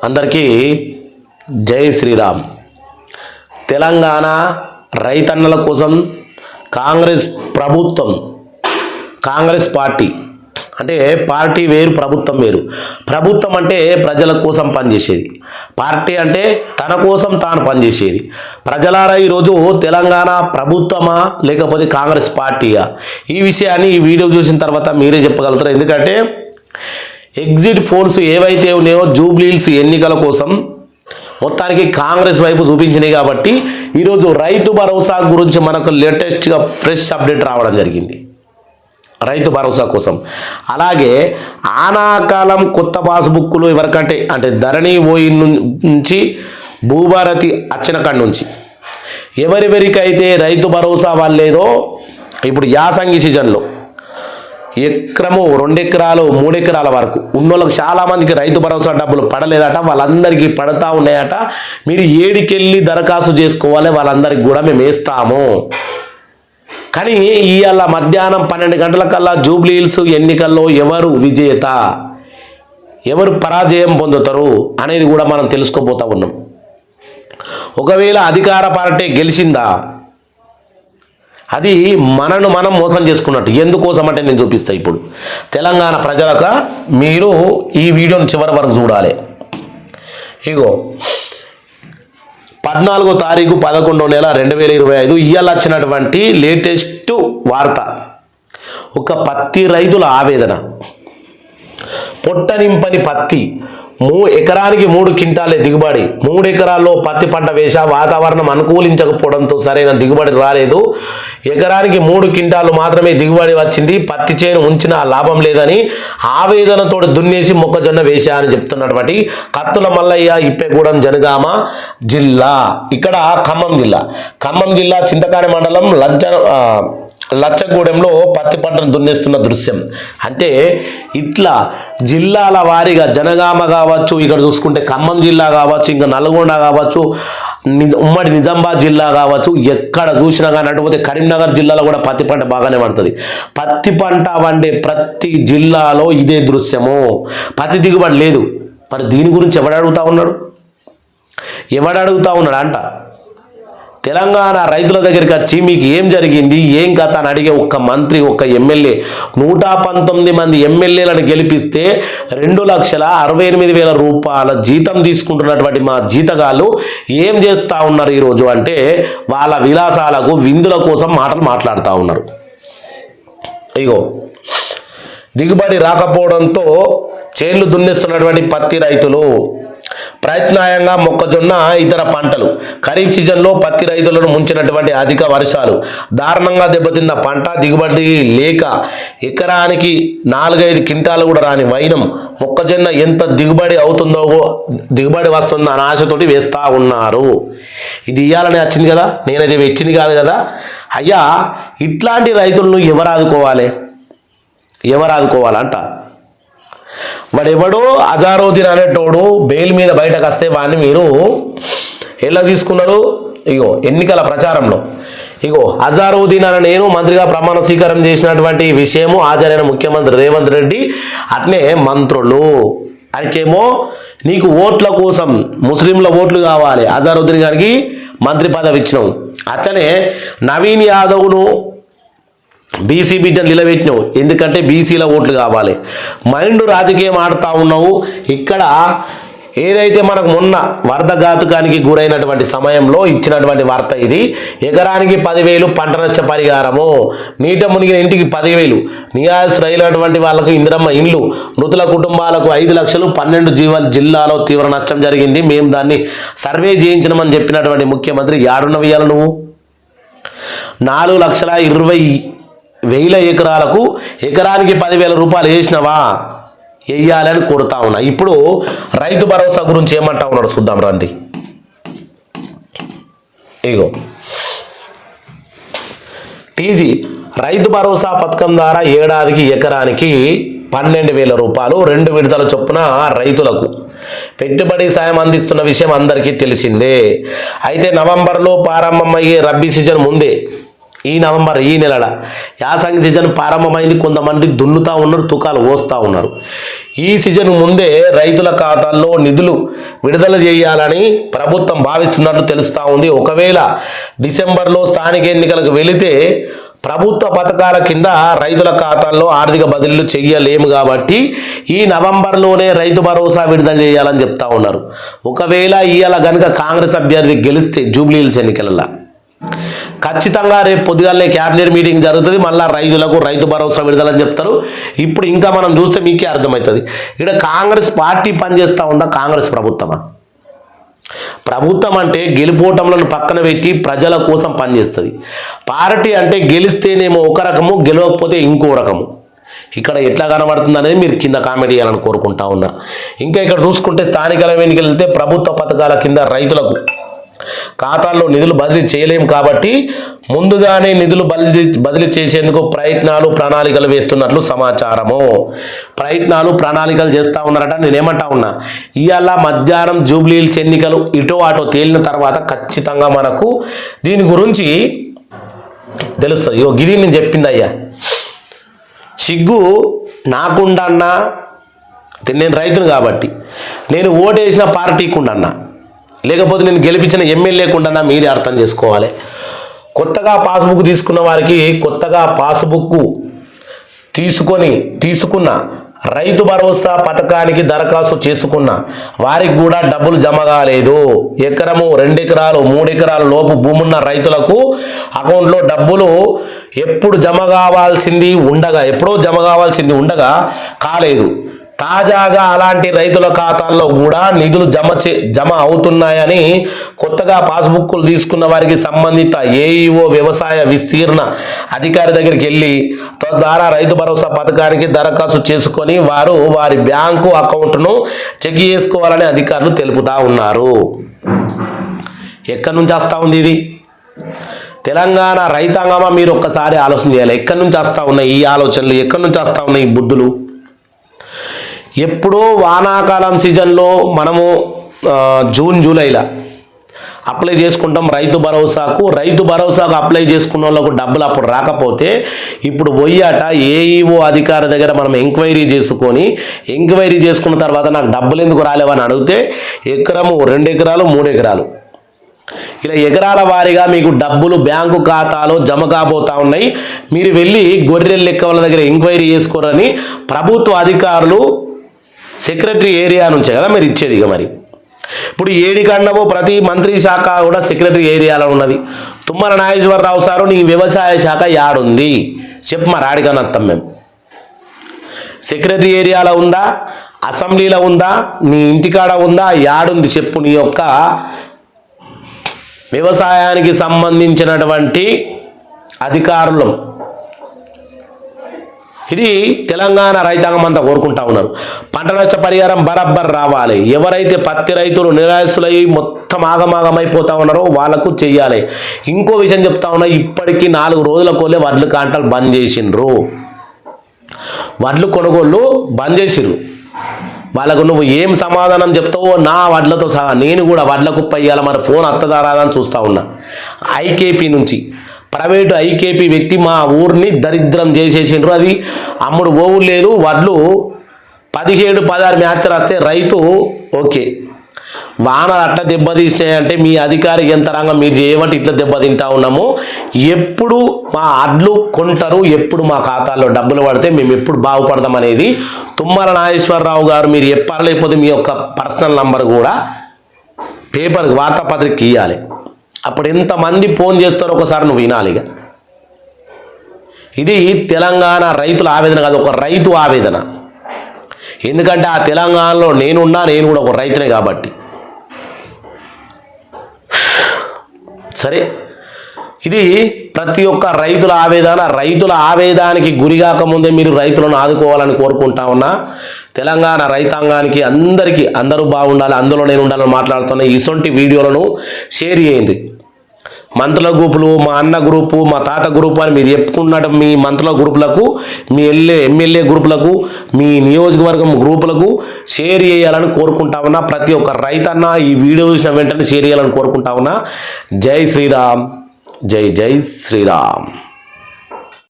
అందరికీ జై శ్రీరామ్. తెలంగాణ రైతన్నల కోసం కాంగ్రెస్ ప్రభుత్వం, కాంగ్రెస్ పార్టీ అంటే పార్టీ వేరు, ప్రభుత్వం వేరు. ప్రభుత్వం అంటే ప్రజల కోసం పనిచేసేది, పార్టీ అంటే తన కోసం తాను పనిచేసేది. ప్రజలారా, ఈరోజు తెలంగాణ ప్రభుత్వమా లేకపోతే కాంగ్రెస్ పార్టీయా? ఈ విషయాన్ని ఈ వీడియో చూసిన తర్వాత మీరే చెప్పగలుగుతారు. ఎందుకంటే ఎగ్జిట్ పోల్స్ ఏవైతే ఉన్నాయో జూబ్లీహిల్స్ ఎన్నికల కోసం మొత్తానికి కాంగ్రెస్ వైపు చూపించినాయి. కాబట్టి ఈరోజు రైతు భరోసా గురించి మనకు లేటెస్ట్గా ఫ్రెష్ అప్డేట్ రావడం జరిగింది. రైతు భరోసా కోసం, అలాగే ఆనాకాలం కొత్త పాస్బుక్లు ఎవరికంటే అంటే ధరణి ఓయి నుంచి భూభారతి వచ్చిన కాడి నుంచి ఎవరెవరికైతే రైతు భరోసా వాళ్ళేదో ఇప్పుడు యాసంగి సీజన్లో ఎకరము 2 ఎకరాలు 3 ఎకరాల వరకు ఉన్నోళ్ళకి చాలామందికి రైతు భరోసా డబ్బులు పడలేదట. వాళ్ళందరికీ పడతా ఉన్నాయట. మీరు ఏడికెళ్ళి దరఖాస్తు చేసుకోవాలి, వాళ్ళందరికీ కూడా మేము వేస్తాము. కానీ ఇవాళ మధ్యాహ్నం 12 గంటలకల్లా జూబ్లీహిల్స్ ఎన్నికల్లో ఎవరు విజేత, ఎవరు పరాజయం పొందుతారు అనేది కూడా మనం తెలుసుకోబోతా ఉన్నాం. ఒకవేళ అధికార పార్టీ గెలిచిందా, అది మనను మనం మోసం చేసుకున్నట్టు. ఎందుకోసం అంటే నేను చూపిస్తా. ఇప్పుడు తెలంగాణ ప్రజలకు మీరు ఈ వీడియోని చివరి వరకు చూడాలి. ఇగో 14వ తారీఖు 11వ నెల 2025 ఇవాళ వచ్చినటువంటి లేటెస్ట్ వార్త. ఒక పత్తి రైతుల ఆవేదన. పొట్ట నింపని పత్తి, ఎకరానికి 3 క్వింటాలే దిగుబడి. 3 ఎకరాల్లో పత్తి పంట వేసా, వాతావరణం అనుకూలించకపోవడంతో సరైన దిగుబడి రాలేదు. ఎకరానికి 3 క్వింటాలు మాత్రమే దిగుబడి వచ్చింది. పత్తి చేను ఉంచిన లాభం లేదని ఆవేదనతో దున్నేసి మొక్కజొన్న వేసా అని చెప్తున్నటువంటి కత్తుల మల్లయ్య, ఇప్పెగూడెం, జనగామ జిల్లా. ఇక్కడ ఖమ్మం జిల్లా చింతకాని మండలం లచ్చగూడెంలో పత్తి పంటను దున్నేస్తున్న దృశ్యం. అంటే ఇట్లా జిల్లాల వారీగా జనగామ కావచ్చు, ఇక్కడ చూసుకుంటే ఖమ్మం జిల్లా కావచ్చు, ఇంకా నల్గొండ కావచ్చు, ఉమ్మడి నిజామాబాద్ జిల్లా కావచ్చు, ఎక్కడ చూసినా కానీ అటుపోతే కరీంనగర్ జిల్లాలో కూడా పత్తి పంట బాగానే పడుతుంది. పత్తి పంట వండే ప్రతి జిల్లాలో ఇదే దృశ్యము. పత్తి దిగుబడి లేదు. మరి దీని గురించి ఎవడు అడుగుతా ఉన్నాడు అంట. తెలంగాణ రైతుల దగ్గరికి వచ్చి మీకు ఏం జరిగింది, ఏం కథ అని అడిగే ఒక్క మంత్రి, ఒక్క ఎమ్మెల్యే, 119 మంది ఎమ్మెల్యేలను గెలిపిస్తే 2,68,000 రూపాయల జీతం తీసుకుంటున్నటువంటి మా జీతగాళ్ళు ఏం చేస్తూ ఉన్నారు ఈరోజు అంటే వాళ్ళ విలాసాలకు విందుల కోసం మాటలు మాట్లాడుతూ ఉన్నారు. ఇగో దిగుబడి రాకపోవడంతో చేన్లు దున్నేస్తున్నటువంటి పత్తి రైతులు, ప్రయత్నాయంగా మొక్కజొన్న, ఇతర పంటలు. ఖరీఫ్ సీజన్లో పత్తి రైతులను ముంచినటువంటి అధిక వర్షాలు, దారుణంగా దెబ్బతిన్న పంట, దిగుబడి లేక ఎకరానికి 4-5 క్వింటాలు కూడా రాని వైనం. మొక్కజొన్న ఎంత దిగుబడి వస్తుందో అని ఆశతోటి వేస్తూ ఉన్నారు. ఇది ఇయ్యాలని వచ్చింది కదా, నేనది పెట్టింది కాదు కదా. అయ్యా, ఇట్లాంటి రైతులను ఎవరు ఆదుకోవాలంట. వాడెవడో అజారుద్దీన్ అనేటోడు బెయిల్ మీద బయటకు వస్తే వాడిని మీరు ఎలా తీసుకున్నారు? ఇగో ఎన్నికల ప్రచారంలో అజారుద్దీన్ అని నేను మంత్రిగా ప్రమాణ స్వీకారం చేసినటువంటి విషయము హాజరైన ముఖ్యమంత్రి రేవంత్ రెడ్డి, అట్నే మంత్రులు ఆయనకేమో నీకు ఓట్ల కోసం ముస్లింల ఓట్లు కావాలి, అజారుద్దీన్ గారికి మంత్రి పదవి ఇచ్చినావు. అట్లనే నవీన్ యాదవ్ను బీసీ బిడ్డను నిలబెట్టినావు, ఎందుకంటే బీసీల ఓట్లు కావాలి. మైండ్ రాజకీయం ఆడుతూ ఉన్నావు. ఇక్కడ ఏదైతే మనకు మొన్న వరదఘాతుకానికి గురైనటువంటి సమయంలో ఇచ్చినటువంటి వార్త ఇది. ఎకరానికి 10,000 పంట నష్ట పరిహారము, నీట మునిగిన ఇంటికి 10,000, నిరాశ్రయులైనటువంటి వాళ్ళకు ఇందిరమ్మ ఇండ్లు, మృతుల కుటుంబాలకు 5 లక్షలు, 12 జిల్లాలో తీవ్ర నష్టం జరిగింది. మేము దాన్ని సర్వే చేయించినామని చెప్పినటువంటి ముఖ్యమంత్రి యాడున్నవి ఇయ్యాలి నువ్వు? 4,20,000 ఎకరాలకు ఎకరానికి 10,000 రూపాయలు వేసినవా? వేయాలని కోరుతా ఉన్నా. ఇప్పుడు రైతు భరోసా గురించి ఏమంటా ఉన్నాడు చూద్దాం రండి. ఇగో టీజీ రైతు భరోసా పథకం ద్వారా ఏడాదికి ఎకరానికి 12,000 రూపాయలు 2 విడతల చొప్పున రైతులకు పెట్టుబడి సాయం అందిస్తున్న విషయం అందరికీ తెలిసిందే. అయితే నవంబర్లో ప్రారంభమయ్యే రబ్బీ సీజన్ ముందే ఈ నెల యాసంగి సీజన్ ప్రారంభమైంది. కొంతమంది దున్నుతా ఉన్నారు, తుకాలు పోస్తూ ఉన్నారు. ఈ సీజన్ ముందే రైతుల ఖాతాల్లో నిధులు విడుదల చేయాలని ప్రభుత్వం భావిస్తున్నట్లు తెలుస్తూ ఉంది. ఒకవేళ డిసెంబర్లో స్థానిక ఎన్నికలకు వెళితే ప్రభుత్వ పథకాల కింద రైతుల ఖాతాల్లో ఆర్థిక బదిలీలు చేయలేము కాబట్టి ఈ నవంబర్లోనే రైతు భరోసా విడుదల చేయాలని చెప్తా ఉన్నారు. ఒకవేళ ఇవాళ కనుక కాంగ్రెస్ అభ్యర్థి గెలిస్తే జూబ్లీహిల్స్ ఎన్నికలలో ఖచ్చితంగా రేపు పొద్దుగాలనే క్యాబినెట్ మీటింగ్ జరుగుతుంది. మళ్ళీ రైతులకు రైతు భరోసా విడుదలని చెప్తారు. ఇప్పుడు ఇంకా మనం చూస్తే మీకే అర్థమవుతుంది ఇక్కడ కాంగ్రెస్ పార్టీ పనిచేస్తూ ఉందా, కాంగ్రెస్ ప్రభుత్వమా? ప్రభుత్వం అంటే గెలుపోటంలను పక్కన పెట్టి ప్రజల కోసం పనిచేస్తుంది. పార్టీ అంటే గెలిస్తేనేమో ఒక రకము, గెలవకపోతే ఇంకో రకము. ఇక్కడ ఎట్లా కనబడుతుంది అనేది మీరు కింద కామెంట్ చేయాలని కోరుకుంటా ఉన్నా. ఇంకా ఇక్కడ చూసుకుంటే స్థానిక ఎన్నికలు వెళ్తే ప్రభుత్వ పథకాల కింద రైతులకు ఖాతాల్లో నిధులు బదిలీ చేయలేము కాబట్టి ముందుగానే నిధులు బదిలీ చేసేందుకు ప్రయత్నాలు ప్రణాళికలు వేస్తున్నట్లు సమాచారము. ప్రణాళికలు చేస్తూ ఉన్నారట. నేనేమంటా ఉన్నా, ఇవాళ మధ్యాహ్నం జూబ్లీహిల్స్ ఎన్నికలు ఇటో అటో తేలిన తర్వాత ఖచ్చితంగా మనకు దీని గురించి తెలుస్తుంది. ఇది నేను చెప్పింది అయ్యా, సిగ్గు నాకుండన్నా, నేను రైతును కాబట్టి నేను ఓటేసిన పార్టీకి ఉండన్నా, లేకపోతే నేను గెలిపించిన ఎమ్మెల్యేకుండా మీరే అర్థం చేసుకోవాలి. కొత్తగా పాస్బుక్ తీసుకున్న వారికి కొత్తగా పాస్బుక్ తీసుకున్న రైతు భరోసా పథకానికి దరఖాస్తు చేసుకున్న వారికి కూడా డబ్బులు జమ కాలేదు. ఎకరము 2 ఎకరాలు 3 ఎకరాల లోపు భూమున్న రైతులకు అకౌంట్లో డబ్బులు ఎప్పుడో జమ కావాల్సింది ఉండగా కాలేదు. తాజాగా అలాంటి రైతుల ఖాతాల్లో కూడా నిధులు జమ అవుతున్నాయని కొత్తగా పాస్బుక్లు తీసుకున్న వారికి సంబంధిత ఏఈఓ వ్యవసాయ విస్తీర్ణ అధికారి దగ్గరికి వెళ్ళి తద్వారా రైతు భరోసా పథకానికి దరఖాస్తు చేసుకొని వారి బ్యాంకు అకౌంట్ను చెక్ చేసుకోవాలని అధికారులు తెలుపుతా ఉన్నారు. ఎక్కడి నుంచి వస్తూ ఉంది ఇది? తెలంగాణ రైతాంగమా, మీరు ఒక్కసారి ఆలోచన చేయాలి. ఎక్కడి నుంచి వస్తూ ఉన్నాయి ఈ ఆలోచనలు, ఎక్కడి నుంచి వస్తూ ఉన్నాయి ఈ బుద్ధులు? ఎప్పుడో వానాకాలం సీజన్లో మనము జూన్ జూలైలో అప్లై చేసుకుంటాం రైతు భరోసాకు అప్లై చేసుకున్న వాళ్ళకు డబ్బులు అప్పుడు రాకపోతే ఇప్పుడు పోయాట ఏఈఓ అధికారి దగ్గర మనం ఎంక్వైరీ చేసుకున్న తర్వాత నాకు డబ్బులు ఎందుకు రాలేవని అడిగితే ఎకరము 2 ఎకరాలు 3 ఎకరాలు ఇలా ఎకరాల వారీగా మీకు డబ్బులు బ్యాంకు ఖాతాలో జమ కాబోతా ఉన్నాయి. మీరు వెళ్ళి గొర్రెల లెక్క వాళ్ళ దగ్గర ఎంక్వైరీ చేసుకోరని ప్రభుత్వ అధికారులు సెక్రటరీ ఏరియా నుంచే కదా మీరు ఇచ్చేది. ఇక మరి ఇప్పుడు ఏడికండమో ప్రతి మంత్రి శాఖ కూడా సెక్రటరీ ఏరియాలో ఉన్నది. తుమ్మల నాగేశ్వరరావు సారు నీ వ్యవసాయ శాఖ యాడుంది చెప్పు, మరి ఆడికనత్తం మేము. సెక్రటరీ ఏరియాలో ఉందా, అసెంబ్లీలో ఉందా, నీ ఇంటికాడ ఉందా, యాడుంది చెప్పు నీ యొక్క వ్యవసాయానికి సంబంధించినటువంటి అధికారులు. ఇది తెలంగాణ రైతాంగం అంతా కోరుకుంటా ఉన్నారు. పంట నష్ట పరిహారం బరబ్బర్ రావాలి. ఎవరైతే పత్తి రైతులు నిరాశలై మొత్తం ఆగమాగమైపోతా ఉన్నారో వాళ్ళకు చెయ్యాలి. ఇంకో విషయం చెప్తా ఉన్నా, ఇప్పటికీ 4 రోజులకోలే వడ్లు కాంటలు బంద్ చేసిండ్రు. వడ్లు కొనుగోళ్ళు బంద్ చేసిండ్రు. వాళ్ళకు నువ్వు ఏం సమాధానం చెప్తావో నా వడ్లతో సహా నేను కూడా వడ్ల కుప్ప ఇయ్యాల మరి ఫోన్ అత్తదారాదని చూస్తూ ఉన్నా. ఐకేపీ నుంచి ప్రైవేటు ఐకేపీ వ్యక్తి మా ఊరిని దరిద్రం చేసేసిండ్రు. అది అమ్ముడు ఓవు లేదు. వడ్లు 17-16 మ్యాచ్లు వస్తే రైతు ఓకే, వానలు అట్ట దెబ్బతీసినాయంటే మీ అధికారి యంత్రాంగం మీరు చేయబట్టి ఇట్లా దెబ్బతింటా ఉన్నాము. ఎప్పుడు మా అడ్లు కొంటారు, ఎప్పుడు మా ఖాతాల్లో డబ్బులు పడితే మేము ఎప్పుడు బాగుపడతాం అనేది తుమ్మల నాగేశ్వరరావు గారు మీరు చెప్పాలి. లేకపోతే మీ యొక్క పర్సనల్ నంబర్ కూడా పేపర్కి వార్తాపత్రిక ఇవ్వాలి. అప్పుడు ఎంతమంది ఫోన్ చేస్తారో ఒకసారి నువ్వు వినాలిగా. ఇది తెలంగాణ రైతుల ఆవేదన కాదు, ఒక రైతు ఆవేదన. ఎందుకంటే ఆ తెలంగాణలో నేను కూడా ఒక రైతునే కాబట్టి. సరే, ఇది ప్రతి ఒక్క రైతుల ఆవేదన. రైతుల ఆవేదానికి గురిగాకముందే మీరు రైతులను ఆదుకోవాలని కోరుకుంటా ఉన్నా. తెలంగాణ రైతాంగానికి అందరూ బాగుండాలి, అందులో నేను ఉండాలని మాట్లాడుతున్నా. ఇటువంటి వీడియోలను షేర్ చేయండి. మంత్రుల గ్రూపులు, మా అన్న గ్రూపు, మా తాత గ్రూపు అని మీరు చెప్పుకున్నట్టు మీ మంత్రుల గ్రూపులకు, మీ ఎమ్మెల్యే గ్రూపులకు, మీ నియోజకవర్గం గ్రూపులకు షేర్ చేయాలని కోరుకుంటా ఉన్నా. ప్రతి ఒక్క రైతన్న ఈ వీడియో చూసిన వెంటనే షేర్ చేయాలని కోరుకుంటా ఉన్నా. జై శ్రీరామ్, జై శ్రీరామ్.